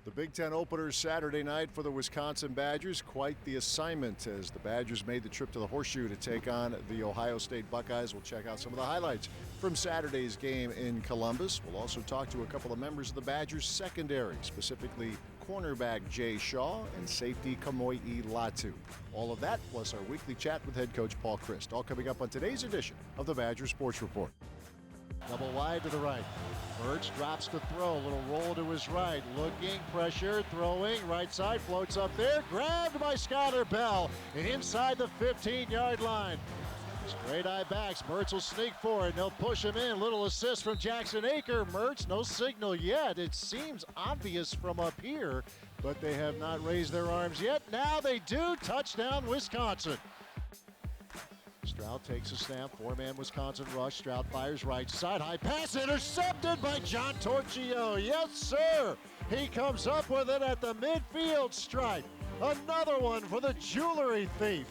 The Big Ten opener Saturday night for the Wisconsin Badgers. Quite the assignment as the Badgers made the trip to the Horseshoe to take on the Ohio State Buckeyes. We'll check out some of the highlights from Saturday's game in Columbus. We'll also talk to a couple of members of the Badgers secondary, specifically cornerback Jay Shaw and safety Kamoyi Latu. All of that plus our weekly chat with head coach Paul Chryst. All coming up on today's edition of the Badger Sports Report. Double wide to the right. Mertz drops to throw. A little roll to his right. Looking, pressure, throwing. Right side floats up there. Grabbed by Skyler Bell inside the 15-yard line. Straight eye backs. Mertz will sneak forward. They'll push him in. Little assist from Jackson Aker. Mertz, no signal yet. It seems obvious from up here, but they have not raised their arms yet. Now they do. Touchdown, Wisconsin. Stroud takes a snap, four-man Wisconsin rush. Stroud fires right side, high pass intercepted by John Torchio. Yes, sir. He comes up with it at the midfield stripe. Another one for the jewelry thief.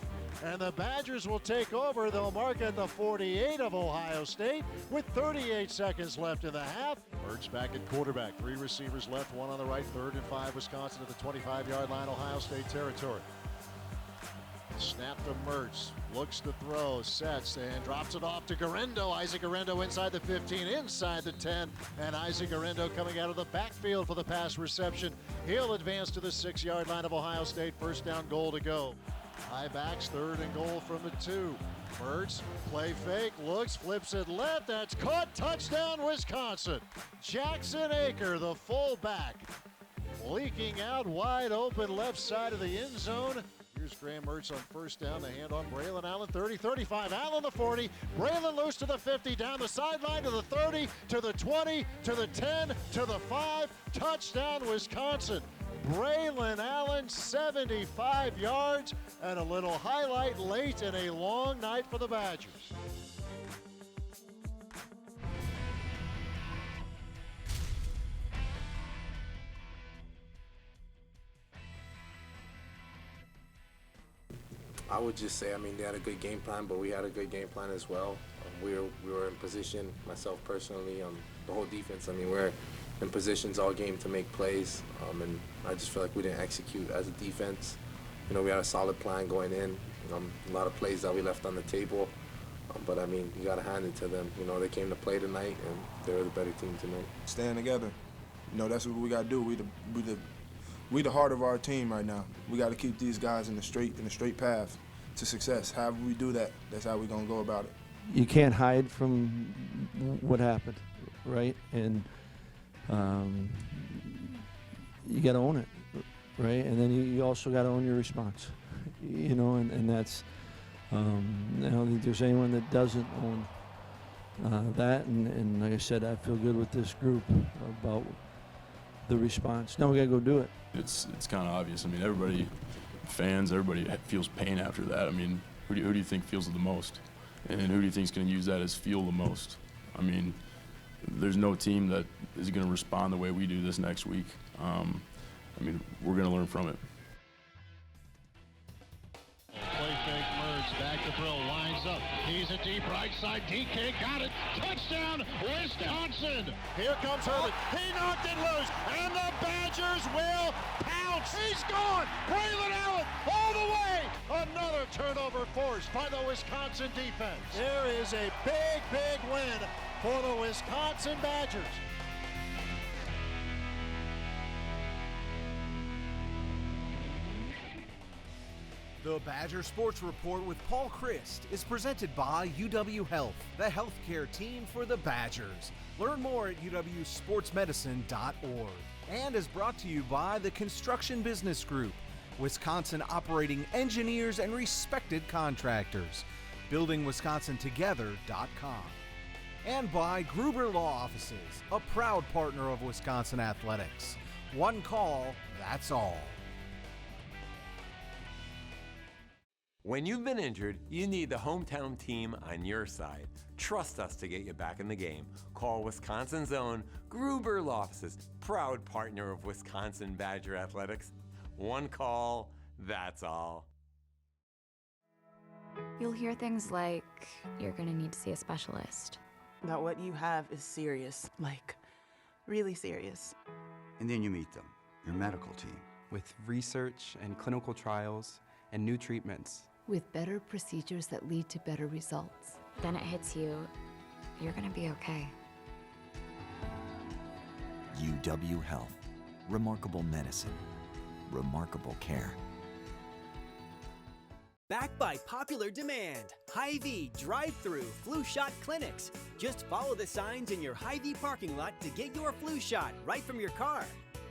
And the Badgers will take over. They'll mark at the 48 of Ohio State with 38 seconds left in the half. Mertz back at quarterback. Three receivers left, one on the right, 3rd and 5, Wisconsin at the 25-yard line, Ohio State territory. Snap to Mertz, looks to throw, sets, and drops it off to Garendo. Isaac Garendo inside the 15, inside the 10, and Isaac Garendo coming out of the backfield for the pass reception. He'll advance to the 6-yard line of Ohio State. First down, goal to go. High backs, 3rd and goal from the 2. Mertz, play fake, looks, flips it left. That's caught. Touchdown, Wisconsin. Jackson Aker, the fullback, leaking out wide open left side of the end zone. Here's Graham Mertz on first down. The hand on Braylon Allen, 30, 35. Allen the 40. Braylon loose to the 50, down the sideline to the 30, to the 20, to the 10, to the 5. Touchdown, Wisconsin. Braylon Allen, 75 yards, and a little highlight late in a long night for the Badgers. I would just say, they had a good game plan, but we had a good game plan as well. We were in position, myself personally, the whole defense. We're in positions all game to make plays, and I just feel like we didn't execute as a defense. We had a solid plan going in, a lot of plays that we left on the table, but you got to hand it to them. They came to play tonight, and they were the better team tonight. Stand together. That's what we got to do. We the heart of our team right now. We got to keep these guys in the straight path to success. However we do that, that's how we're going to go about it. You can't hide from what happened, right? And you got to own it, right? And then you also got to own your response, and that's, I don't think there's anyone that doesn't own that. And like I said, I feel good with this group about the response. Now we got to go do it. It's kind of obvious. Everybody, fans, everybody feels pain after that. Who do you think feels it the most? And who do you think is going to use that as fuel the most? There's no team that is going to respond the way we do this next week. We're going to learn from it. Play fake, Mertz, back to throw, lines up. He's a deep right side. DK got it. Touchdown, Wisconsin. Here comes Herbert. He knocked it loose, and the Badgers will pounce. He's gone. Braylon Allen all the way. Another turnover forced by the Wisconsin defense. There is a big, big win for the Wisconsin Badgers. The Badger Sports Report with Paul Chryst is presented by UW Health, the healthcare team for the Badgers. Learn more at uwsportsmedicine.org. And is brought to you by the Construction Business Group, Wisconsin operating engineers and respected contractors. BuildingWisconsinTogether.com. And by Gruber Law Offices, a proud partner of Wisconsin Athletics. One call, that's all. When you've been injured, you need the hometown team on your side. Trust us to get you back in the game. Call Wisconsin's own Gruber Law Offices, proud partner of Wisconsin Badger Athletics. One call, that's all. You'll hear things like, you're gonna need to see a specialist. That what you have is serious, like really serious. And then you meet them. your medical team. With research and clinical trials and new treatments. With better procedures that lead to better results. Then it hits you, you're gonna be okay. UW Health. Remarkable medicine. Remarkable care. Backed by popular demand, Hy-Vee drive-through flu shot clinics. Just follow the signs in your Hy-Vee parking lot to get your flu shot right from your car.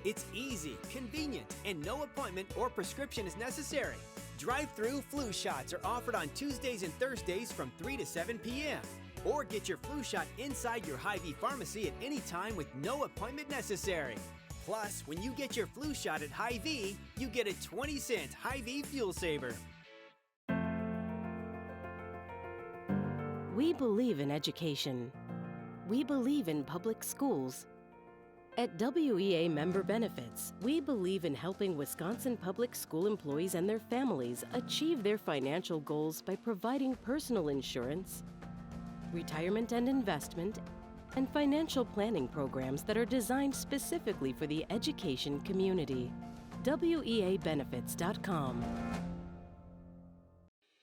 It's easy, convenient, and no appointment or prescription is necessary. Drive-through flu shots are offered on Tuesdays and Thursdays from 3 to 7 p.m. Or get your flu shot inside your Hy-Vee pharmacy at any time with no appointment necessary. Plus, when you get your flu shot at Hy-Vee, you get a 20-cent Hy-Vee fuel saver. We believe in education. We believe in public schools. At WEA Member Benefits, we believe in helping Wisconsin public school employees and their families achieve their financial goals by providing personal insurance, retirement and investment, and financial planning programs that are designed specifically for the education community. WEAbenefits.com.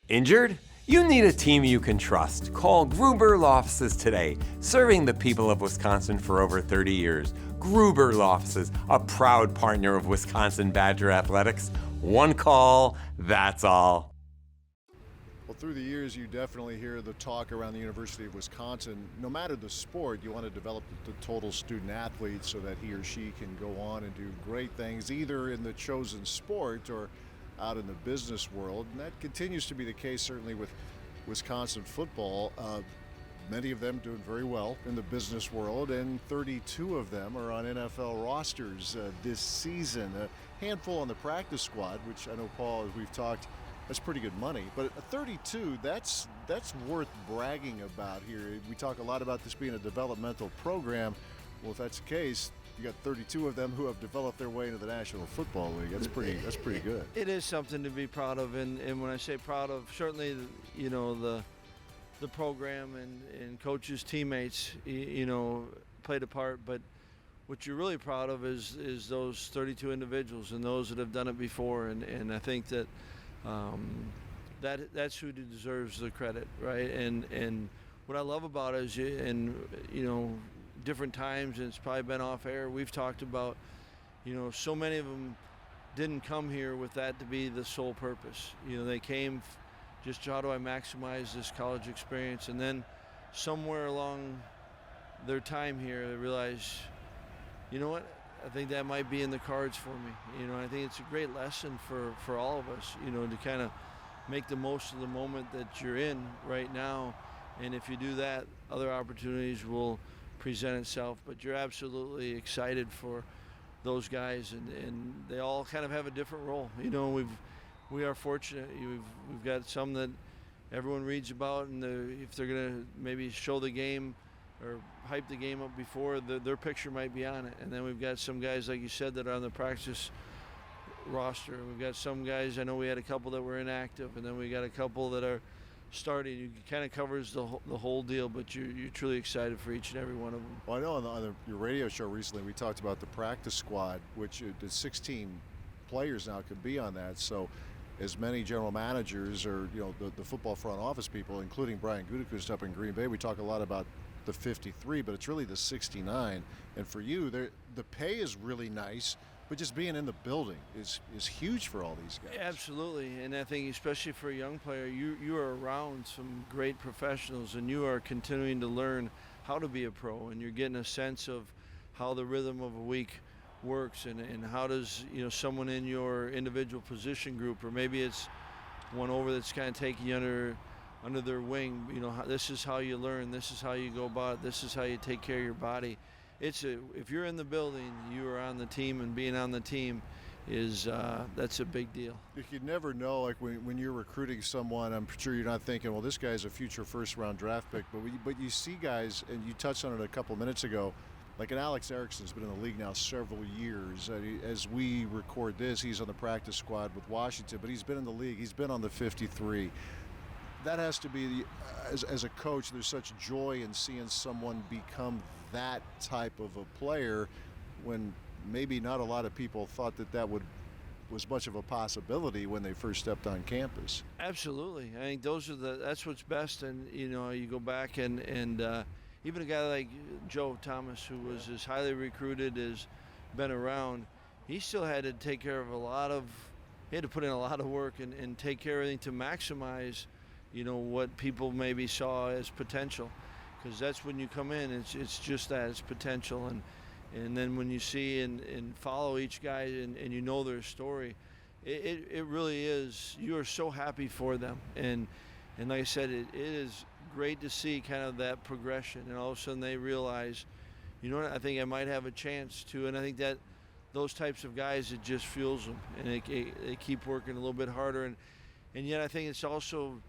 Injured? You need a team you can trust. Call Gruber Law Offices today, serving the people of Wisconsin for over 30 years. Gruber Law Offices, a proud partner of Wisconsin Badger Athletics. One call, that's all. Well, through the years, you definitely hear the talk around the University of Wisconsin. No matter the sport, you want to develop the total student athlete so that he or she can go on and do great things, either in the chosen sport or out in the business world. And that continues to be the case, certainly with Wisconsin football. Many of them doing very well in the business world, and 32 of them are on NFL rosters this season. A handful on the practice squad, which I know, Paul, as we've talked, that's pretty good money. But 32, that's worth bragging about here. We talk a lot about this being a developmental program. Well, if that's the case, you got 32 of them who have developed their way into the National Football League. That's pretty good. It is something to be proud of, and when I say proud of, certainly, you know, the program and coaches, teammates, you know, played a part. But what you're really proud of is those 32 individuals and those that have done it before. And I think that that's who deserves the credit, right? And what I love about it is, different times, and it's probably been off air, we've talked about, you know, so many of them didn't come here with that to be the sole purpose. You know, they came just, how do I maximize this college experience? And then somewhere along their time here, they realize, you know what, I think that might be in the cards for me. You know, I think it's a great lesson for all of us, you know, to kind of make the most of the moment that you're in right now. And if you do that, other opportunities will present itself. But you're absolutely excited for those guys, and they all kind of have a different role. You know, we are fortunate. We've got some that everyone reads about, and if they're gonna maybe show the game or hype the game up before, their picture might be on it. And then we've got some guys, like you said, that are on the practice roster. We've got some guys, I know we had a couple that were inactive, and then we got a couple that are starting. It kind of covers the whole deal, but you're truly excited for each and every one of them. Well, I know on your radio show recently we talked about the practice squad, which the 16 players now could be on that. So as many general managers or, you know, the football front office people, including Brian Gutekunst up in Green Bay, we talk a lot about the 53, but it's really the 69. And for you, the pay is really nice, but just being in the building is huge for all these guys. Absolutely, and I think especially for a young player, you are around some great professionals, and you are continuing to learn how to be a pro, and you're getting a sense of how the rhythm of a week works, and how does, you know, someone in your individual position group, or maybe it's one over that's kind of taking you under their wing, you know, this is how you learn, this is how you go about it, this is how you take care of your body. If you're in the building, you are on the team, and being on the team that's a big deal. You never know, like when you're recruiting someone, I'm sure you're not thinking, well, this guy's a future first-round draft pick, but you see guys, and you touched on it a couple minutes ago, like an Alex Erickson's been in the league now several years. As we record this, he's on the practice squad with Washington, but he's been in the league. He's been on the 53. That has to be, as a coach, there's such joy in seeing someone become that type of a player when maybe not a lot of people thought that was much of a possibility when they first stepped on campus. Absolutely. I think that's what's best. And, you go back and even a guy like Joe Thomas, who was as highly recruited, has been around, he still had to take care of he had to put in a lot of work and take care of everything to maximize, what people maybe saw as potential. Because that's when you come in, it's just that, it's potential. And then when you see and follow each guy and you know their story, it really is, you are so happy for them. And like I said, it is great to see kind of that progression. And all of a sudden they realize, you know what, I think I might have a chance to. And I think that those types of guys, it just fuels them. And they keep working a little bit harder. And yet I think it's also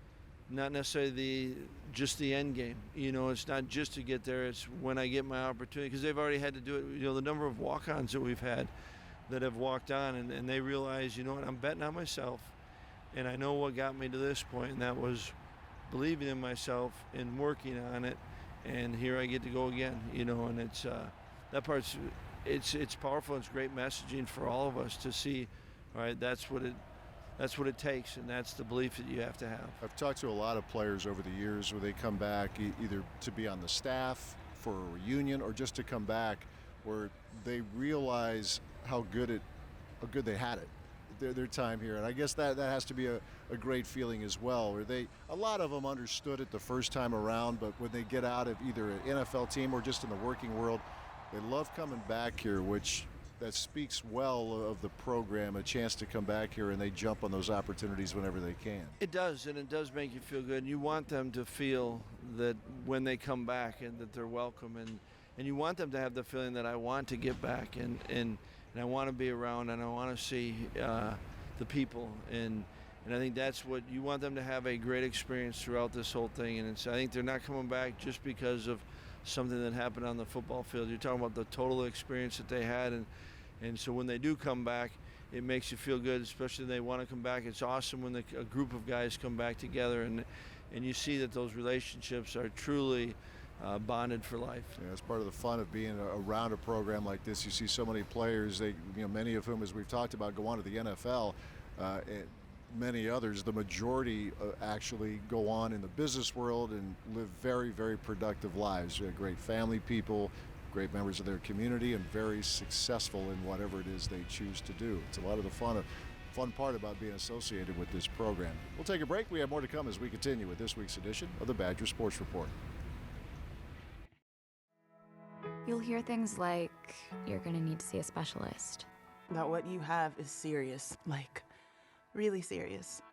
not necessarily just the end game. It's not just to get there, it's when I get my opportunity, because they've already had to do it. The number of walk-ons that we've had that have walked on and they realize, you know what, I'm betting on myself, and I know what got me to this point, and that was believing in myself and working on it, and here I get to go again, and it's that part's it's powerful. It's great messaging for all of us to see, all right, that's what it takes, and that's the belief that you have to have. I've talked to a lot of players over the years where they come back either to be on the staff for a reunion or just to come back where they realize how good they had it, their time here. And I guess that has to be a great feeling as well, where a lot of them understood it the first time around, but when they get out of either an NFL team or just in the working world, they love coming back here, that speaks well of the program, a chance to come back here, and they jump on those opportunities whenever they can. It does, and it does make you feel good. And you want them to feel that when they come back and that they're welcome, and you want them to have the feeling that I want to get back and I want to be around and I want to see the people. And I think that's what you want them to have, a great experience throughout this whole thing. And I think they're not coming back just because of something that happened on the football field. You're talking about the total experience that they had, and so when they do come back, it makes you feel good, especially when they want to come back. It's awesome when a group of guys come back together and you see that those relationships are truly bonded for life. Yeah, it's part of the fun of being around a program like this. You see so many players, many of whom, as we've talked about, go on to the NFL. Many others, the majority actually go on in the business world and live very, very productive lives. They're great family people, great members of their community, and very successful in whatever it is they choose to do. It's a lot of the fun part about being associated with this program. We'll take a break. We have more to come as we continue with this week's edition of the Badger Sports Report. You'll hear things like, you're gonna need to see a specialist. That what you have is serious, like really serious.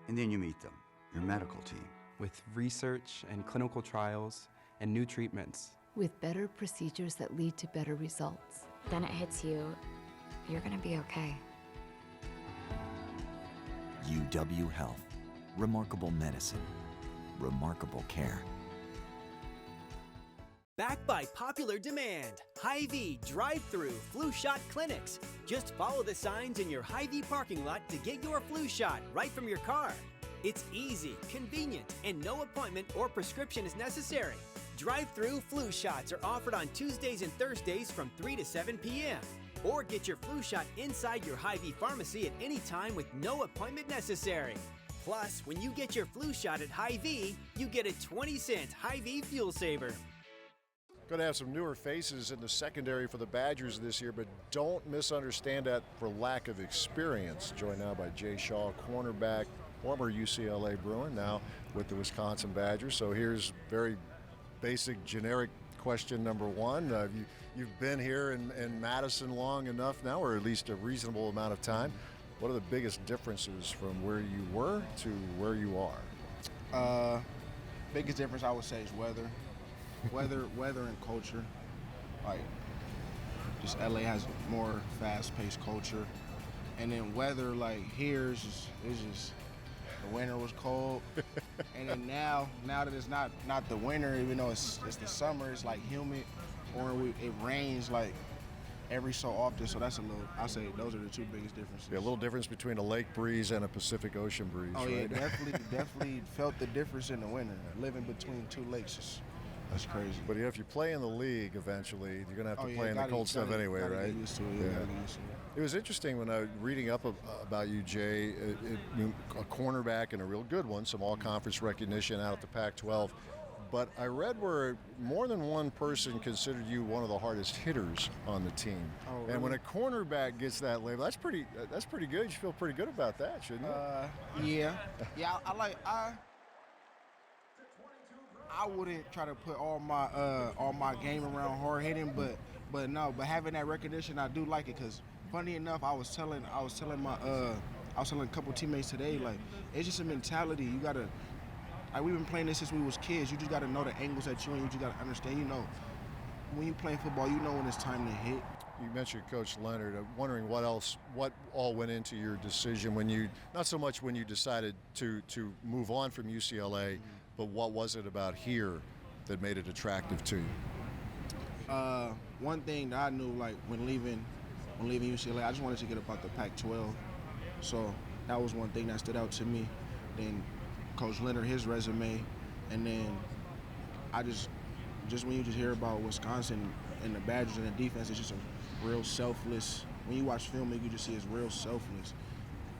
And then you meet them, your medical team. With research and clinical trials and new treatments. With better procedures that lead to better results. Then it hits you, you're gonna be okay. UW Health. Remarkable medicine. Remarkable care. Backed by popular demand, Hy-Vee drive-through flu shot clinics. Just follow the signs in your Hy-Vee parking lot to get your flu shot right from your car. It's easy, convenient, and no appointment or prescription is necessary. Drive-through flu shots are offered on Tuesdays and Thursdays from 3 to 7 p.m. Or get your flu shot inside your Hy-Vee pharmacy at any time with no appointment necessary. Plus, when you get your flu shot at Hy-Vee, you get a 20-cent Hy-Vee fuel saver. Going to have some newer faces in the secondary for the Badgers this year, but don't misunderstand that for lack of experience. Joined now by Jay Shaw, cornerback, former UCLA Bruin, now with the Wisconsin Badgers. So here's very basic, generic question number one. You've been here in Madison long enough now, or at least a reasonable amount of time. What are the biggest differences from where you were to where you are? Biggest difference I would say is weather and culture. Like, just LA has a more fast-paced culture, and then weather, like here is just the winter was cold, and then now that it's not the winter, even though it's the summer, it's like humid, or it rains like every so often. So that's I say those are the two biggest differences. Yeah, a little difference between a lake breeze and a Pacific Ocean breeze. Oh right? Yeah, definitely felt the difference in the winter. Living between two lakes is That's crazy. But if you play in the league eventually, you're going to have to play in the gotta- cold stuff gotta- anyway, gotta right? Get used to it. Yeah. Gotta get used to it. It was interesting when I was reading up about you, Jay, a cornerback and a real good one, some all-conference recognition out at the Pac-12. But I read where more than one person considered you one of the hardest hitters on the team. Oh, And when really? a cornerback gets that label, that's pretty good. You feel pretty good about that, shouldn't you? Yeah. I wouldn't try to put all my game around hard hitting, but having that recognition, I do like it, because funny enough, I was telling a couple teammates today, like, it's just a mentality. You gotta, like, we've been playing this since we was kids. You just gotta know the angles that you in. You just gotta understand. You know, when you playing football, you know when it's time to hit. You mentioned Coach Leonard. I'm wondering what all went into your decision when you, not so much when you decided to move on from UCLA, but what was it about here that made it attractive to you? One thing that I knew, like, when leaving UCLA, I just wanted to get up out the Pac-12. So that was one thing that stood out to me. Then Coach Leonard, his resume, and then I just when you just hear about Wisconsin and the Badgers and the defense, it's just a real selfless. When you watch film, you can just see it's real selfless.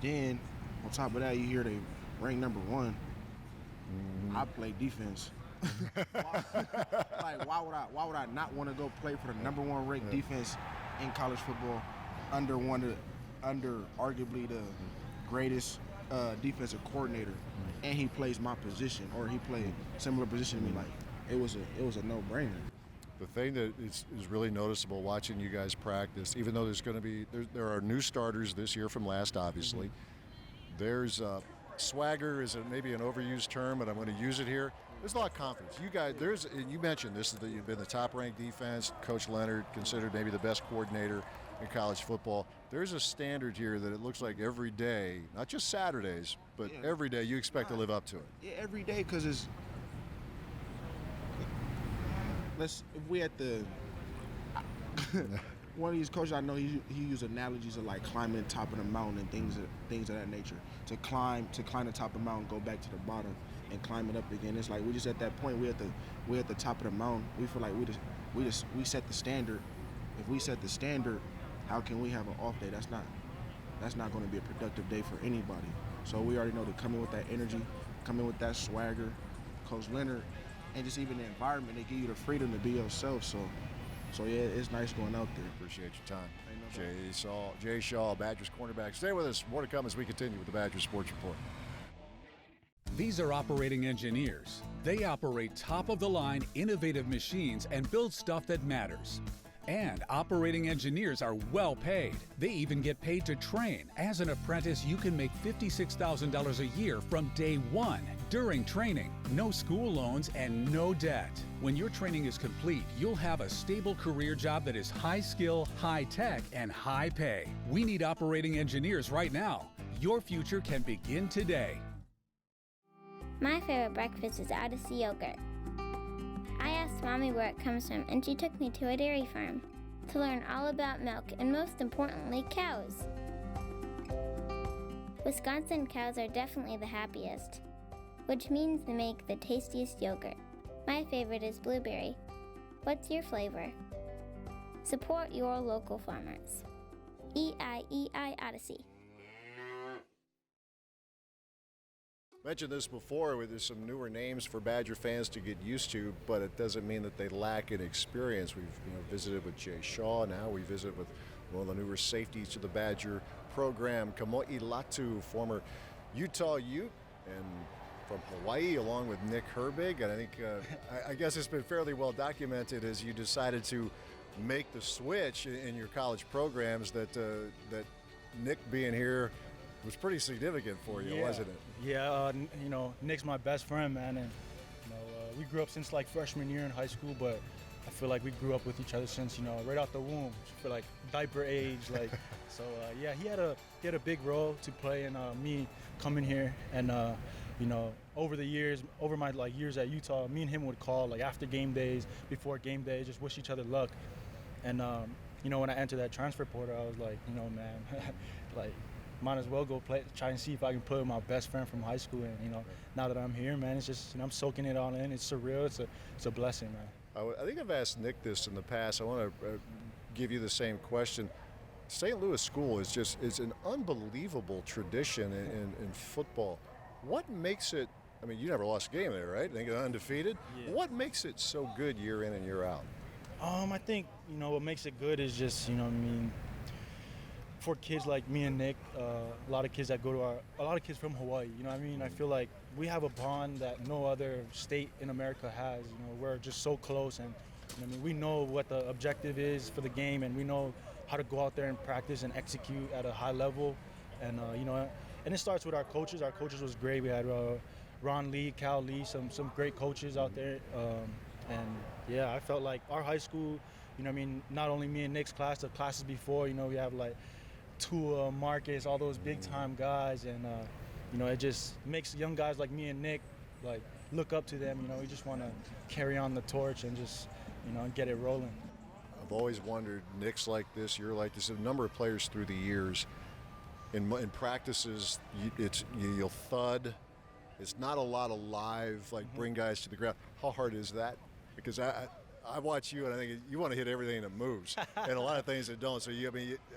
Then on top of that, you hear they ranked number 1. I play defense. Like, why would I not want to go play for the number 1 ranked defense in college football under arguably the greatest defensive coordinator, and he plays my position, or he played similar position to me? Like, it was a no-brainer. The thing that is really noticeable watching you guys practice, even though there are new starters this year from last, obviously, there's swagger is maybe an overused term, but I'm going to use it here. There's a lot of confidence. You guys, you mentioned this, that you've been the top-ranked defense. Coach Leonard considered maybe the best coordinator in college football. There's a standard here that it looks like every day, not just Saturdays, but every day you expect to live up to it. Yeah, every day, because if we at the one of these coaches I know, he used analogies of like climbing the top of the mountain and things of that nature. To climb the top of the mountain, go back to the bottom and climb it up again. It's like we just at that point, we at the top of the mountain. We feel like we set the standard. If we set the standard, how can we have an off day? That's not going to be a productive day for anybody. So we already know to come in with that energy, come in with that swagger, Coach Leonard, and just even the environment, they give you the freedom to be yourself. So yeah, it's nice going out there. Appreciate your time. Jay Shaw, Badgers cornerback. Stay with us. More to come as we continue with the Badgers Sports Report. These are operating engineers. They operate top-of-the-line, innovative machines and build stuff that matters. And operating engineers are well paid. They even get paid to train. As an apprentice, you can make $56,000 a year from day one. During training, no school loans and no debt. When your training is complete, you'll have a stable career job that is high skill, high tech, and high pay. We need operating engineers right now. Your future can begin today. My favorite breakfast is Odyssey yogurt. I asked Mommy where it comes from, and she took me to a dairy farm to learn all about milk and, most importantly, cows. Wisconsin cows are definitely the happiest, which means they make the tastiest yogurt. My favorite is blueberry. What's your flavor? Support your local farmers. EIEI Odyssey. Mentioned this before, there's some newer names for Badger fans to get used to, but it doesn't mean that they lack in experience. We've visited with Jay Shaw. Now we visit with one of the newer safeties to the Badger program, Kamoyi Latu, former Utah Ute, and from Hawaii, along with Nick Herbig. And I think, I guess it's been fairly well documented as you decided to make the switch in your college programs that Nick being here was pretty significant for you, wasn't it? Yeah, Nick's my best friend, man, and we grew up since like freshman year in high school, but I feel like we grew up with each other since right out the womb, for like diaper age, like. So yeah, he had a big role to play in me coming here, and over the years, over my years at Utah, me and him would call like after game days, before game days, just wish each other luck, and when I entered that transfer portal, I was like, man, like might as well go try and see if I can play with my best friend from high school. And, you know, now that I'm here, man, it's just, you know, I'm soaking it all in. It's surreal. It's a blessing, man. I think I've asked Nick this in the past. I want to give you the same question. St. Louis school is an unbelievable tradition in football. What makes it, I mean, you never lost a game there, right? I think you're undefeated. Yeah. What makes it so good year in and year out? I think, you know, what makes it good is just, you know what I mean, for kids like me and Nick, a lot of kids that go to a lot of kids from Hawaii, you know what I mean? I feel like we have a bond that no other state in America has. You know, we're just so close, and you know, I mean, we know what the objective is for the game, and we know how to go out there and practice and execute at a high level. And you know, and it starts with our coaches. Our coaches was great. We had Ron Lee, Cal Lee, some great coaches out there. And yeah, I felt like our high school, you know what I mean, not only me and Nick's class, the classes before, you know, we have like Tua, Marcus, all those big time guys, and you know, it just makes young guys like me and Nick like look up to them. You know, we just want to carry on the torch and just, you know, get it rolling. I've always wondered, Nick's like this, you're like this. A number of players through the years, in practices, you'll thud. It's not a lot of live, like bring guys to the ground. How hard is that? Because I watch you and I think you want to hit everything that moves and a lot of things that don't. So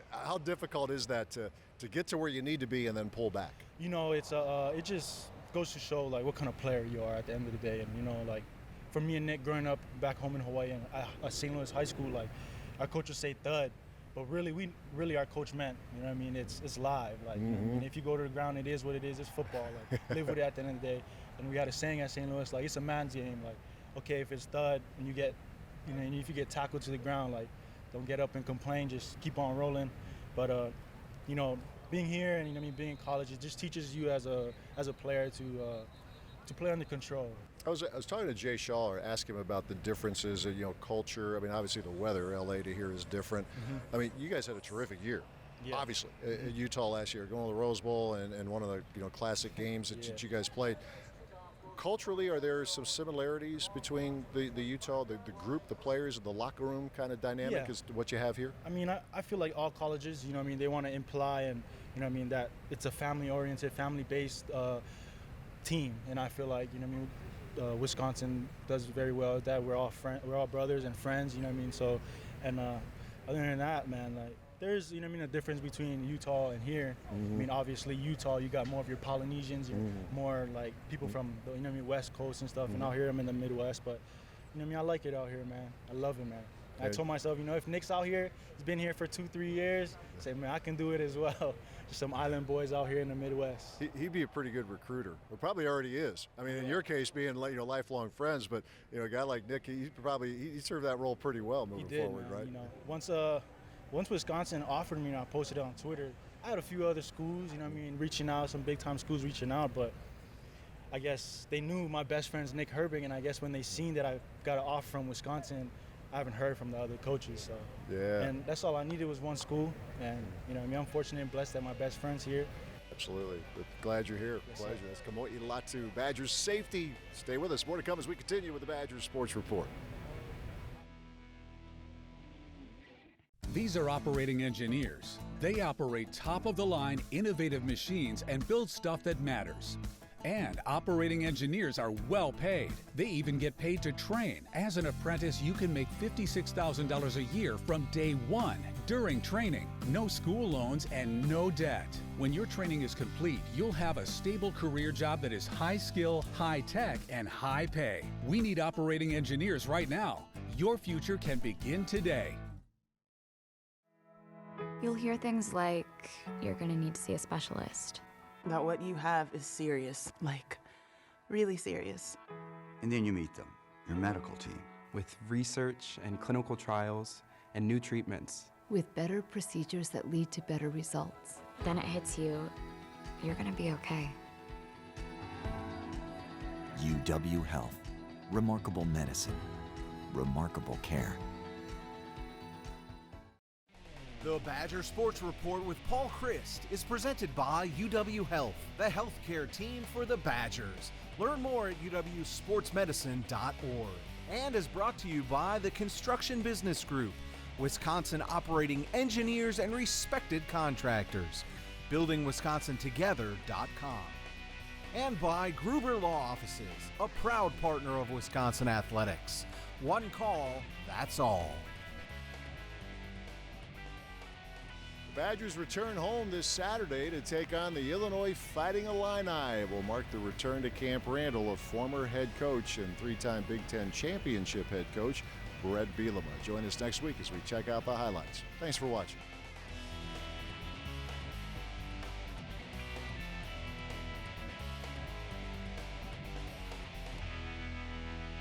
how difficult is that to get to where you need to be and then pull back? You know, it just goes to show like what kind of player you are at the end of the day. And you know, like for me and Nick growing up back home in Hawaii and at St. Louis High School, like our coach would say thud, but really our coach meant, you know what I mean, it's live. Like, you know what I mean, if you go to the ground, it is what it is. It's football. Like live with it at the end of the day. And we had a saying at St. Louis, like it's a man's game. Like, okay, if it's thud and you get, you know, and if you get tackled to the ground, like don't get up and complain, just keep on rolling. But you know, being here and, you know what I mean, being in college, it just teaches you as a player to play under control. I was talking to Jay Shaw, or asked him about the differences of, you know, culture. I mean, obviously the weather, LA to here is different. I mean, you guys had a terrific year. Yeah. Obviously, at Utah last year, going to the Rose Bowl and one of the, you know, classic games that you guys played. Culturally, are there some similarities between the Utah, the group, the players, and the locker room kind of dynamic as to what you have here? I mean, I feel like all colleges, you know what I mean, they want to imply and, you know what I mean, that it's a family-oriented, family-based team. And I feel like, you know what I mean, Wisconsin does very well with that. We're all brothers and friends, you know what I mean? So, and other than that, man, like, there's, you know what I mean, a difference between Utah and here. I mean, obviously Utah, you got more of your Polynesians, you're more like people from the, you know what I mean, West Coast and stuff, and out here I'm in the Midwest, but you know what I mean, I like it out here, man. I love it, man. I told myself, you know, if Nick's out here, he's been here for 2-3 years, I say, man, I can do it as well. Just some island boys out here in the Midwest. He'd be a pretty good recruiter. Well, probably already is. I mean, in your case, being, you know, lifelong friends, but, you know, a guy like Nick, he served that role pretty well moving forward, man. Right? You know, once Wisconsin offered me, and I posted it on Twitter, I had a few other schools, you know what I mean, reaching out, some big-time schools reaching out, but I guess they knew my best friend's Nick Herbig, and I guess when they seen that I got an offer from Wisconsin, I haven't heard from the other coaches. So yeah, and that's all I needed was one school, and you know, I mean, I'm fortunate and blessed that my best friend's here. Absolutely. But glad you're here. Yes, Pleasure. sir. That's Kamoyi Latu, Badgers safety. Stay with us. More to come as we continue with the Badgers Sports Report. These are operating engineers. They operate top-of-the-line innovative machines and build stuff that matters. And operating engineers are well paid. They even get paid to train. As an apprentice, you can make $56,000 a year from day one. During training, no school loans and no debt. When your training is complete, you'll have a stable career job that is high skill, high tech, and high pay. We need operating engineers right now. Your future can begin today. You'll hear things like, you're gonna need to see a specialist. That what you have is serious, like really serious. And then you meet them, your medical team. With research and clinical trials and new treatments. With better procedures that lead to better results. Then it hits you, you're gonna be okay. UW Health. Remarkable medicine. Remarkable care. The Badger Sports Report with Paul Chryst is presented by UW Health, the healthcare team for the Badgers. Learn more at uwsportsmedicine.org. And is brought to you by the Construction Business Group, Wisconsin operating engineers and respected contractors. buildingwisconsintogether.com. And by Gruber Law Offices, a proud partner of Wisconsin Athletics. One call, that's all. The Badgers return home this Saturday to take on the Illinois Fighting Illini. It will mark the return to Camp Randall of former head coach and three-time Big Ten championship head coach Brett Bielema. Join us next week as we check out the highlights. Thanks for watching.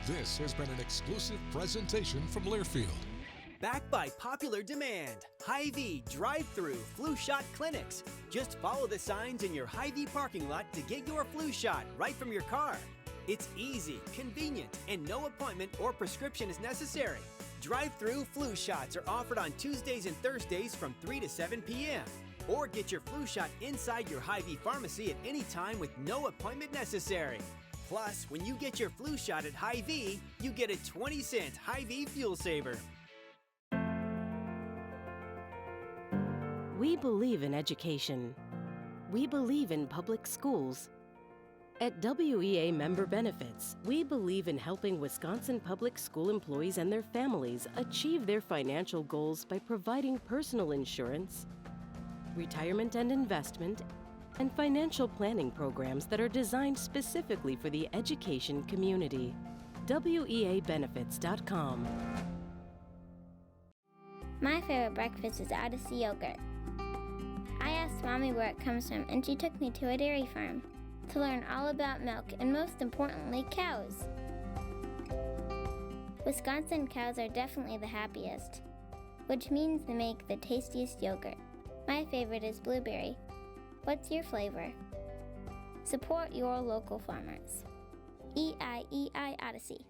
This has been an exclusive presentation from Learfield. Backed by popular demand, Hy-Vee drive-through flu shot clinics. Just follow the signs in your Hy-Vee parking lot to get your flu shot right from your car. It's easy, convenient, and no appointment or prescription is necessary. Drive-through flu shots are offered on Tuesdays and Thursdays from 3 to 7 p.m. Or get your flu shot inside your Hy-Vee pharmacy at any time with no appointment necessary. Plus, when you get your flu shot at Hy-Vee, you get a 20-cent Hy-Vee fuel saver. We believe in education. We believe in public schools. At WEA Member Benefits, we believe in helping Wisconsin public school employees and their families achieve their financial goals by providing personal insurance, retirement and investment, and financial planning programs that are designed specifically for the education community. WEAbenefits.com. My favorite breakfast is Odyssey yogurt. I asked Mommy where it comes from, and she took me to a dairy farm to learn all about milk and, most importantly, cows. Wisconsin cows are definitely the happiest, which means they make the tastiest yogurt. My favorite is blueberry. What's your flavor? Support your local farmers. EIEI Odyssey.